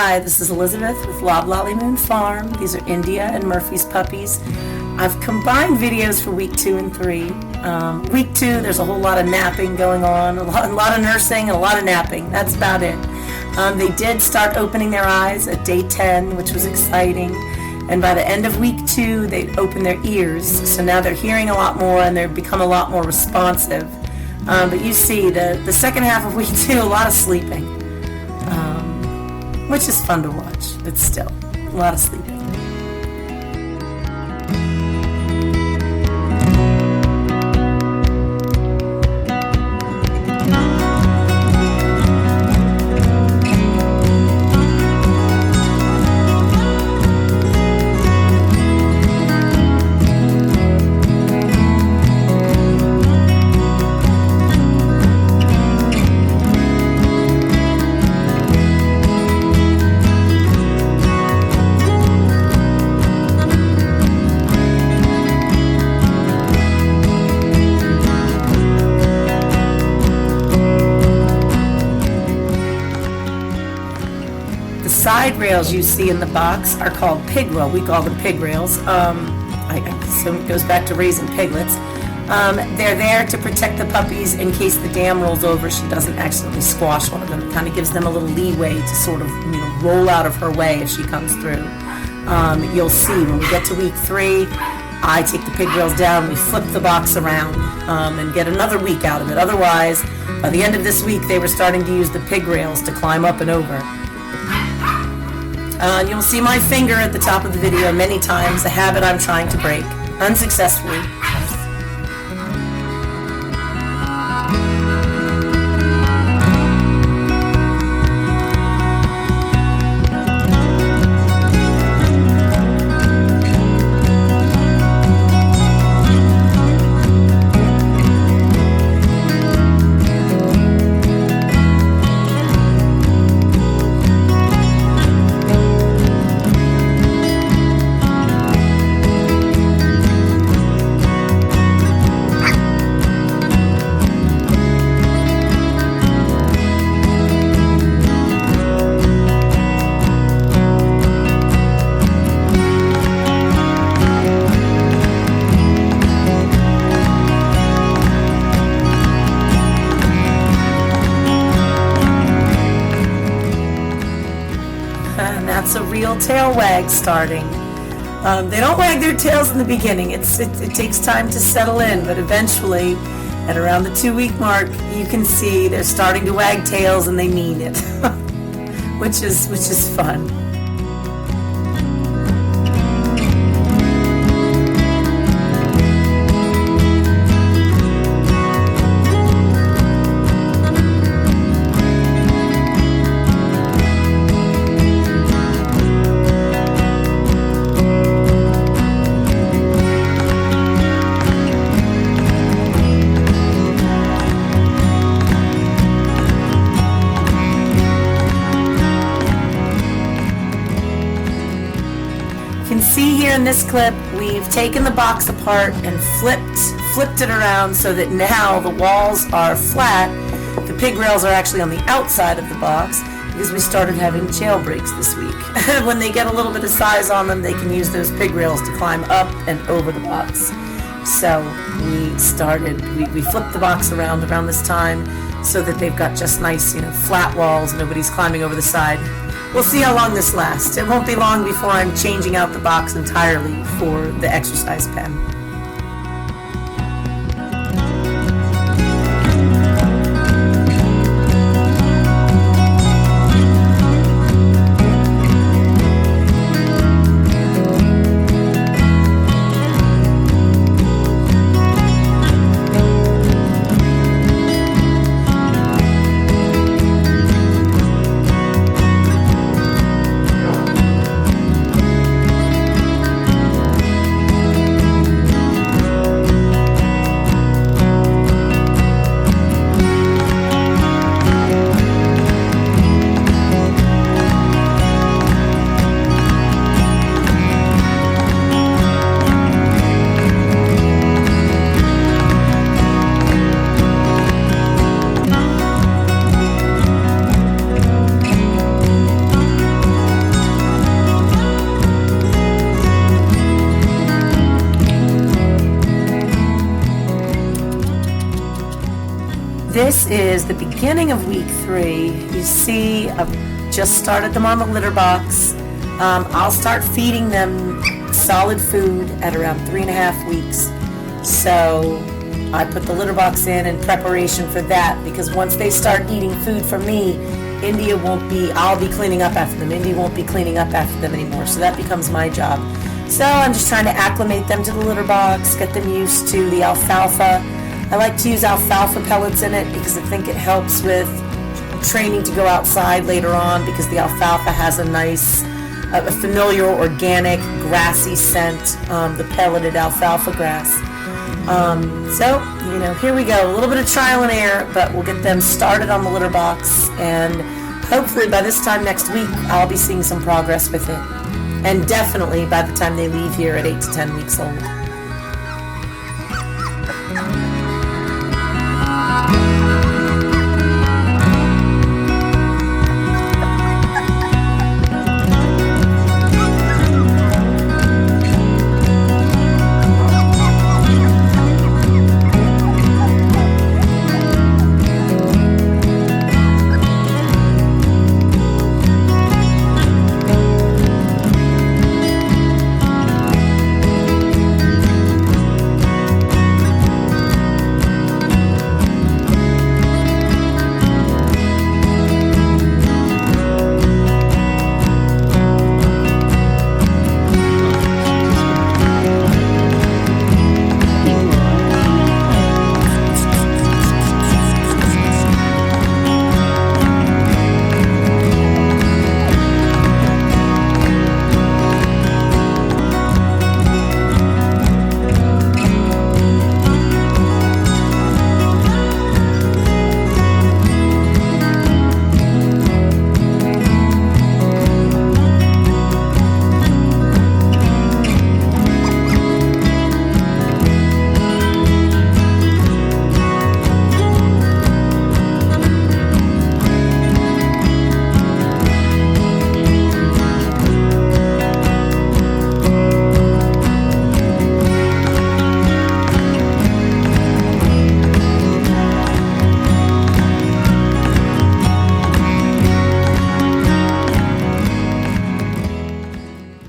Hi, this is Elizabeth with Loblolly Moon Farm. These are India and Murphy's puppies. I've combined videos for week 2 and 3. Week 2, there's a whole lot of napping going on, a lot of nursing and a lot of napping. That's about it. They did start opening their eyes at day 10, which was exciting. And by the end of week 2, they opened their ears. So now they're hearing a lot more and they've become a lot more responsive. But you see, the second half of week 2, a lot of sleeping, which is fun to watch, but still, a lot of sleeping. Side rails you see in the box are called pig, well, we call them pig rails. I assume it goes back to raising piglets. They're there to protect the puppies in case the dam rolls over. She doesn't accidentally squash one of them. It kind of gives them a little leeway to sort of, roll out of her way if she comes through. You'll see when we get to week 3, I take the pig rails down, we flip the box around and get another week out of it. Otherwise, by the end of this week, they were starting to use the pig rails to climb up and over. You'll see my finger at the top of the video many times, a habit I'm trying to break, unsuccessfully. And that's a real tail wag starting. They don't wag their tails in the beginning. It takes time to settle in, but eventually, at around the 2-week mark, you can see they're starting to wag tails and they mean it, which is fun. You can see here in this clip, we've taken the box apart and flipped it around so that now the walls are flat. The pig rails are actually on the outside of the box because we started having jailbreaks this week. When they get a little bit of size on them, they can use those pig rails to climb up and over the box. So we flipped the box around this time so that they've got just nice, flat walls. Nobody's climbing over the side. We'll see how long this lasts. It won't be long before I'm changing out the box entirely for the exercise pen. This is the beginning of week 3. You see, I've just started them on the litter box. I'll start feeding them solid food at around 3.5 weeks. So I put the litter box in preparation for that, because once they start eating food from me, I'll be cleaning up after them. Indy won't be cleaning up after them anymore. So that becomes my job. So I'm just trying to acclimate them to the litter box, get them used to the alfalfa. I like to use alfalfa pellets in it because I think it helps with training to go outside later on, because the alfalfa has a nice, a familiar organic grassy scent, the pelleted alfalfa grass. So, here we go. A little bit of trial and error, but we'll get them started on the litter box, and hopefully by this time next week, I'll be seeing some progress with it. And definitely by the time they leave here at 8 to 10 weeks old.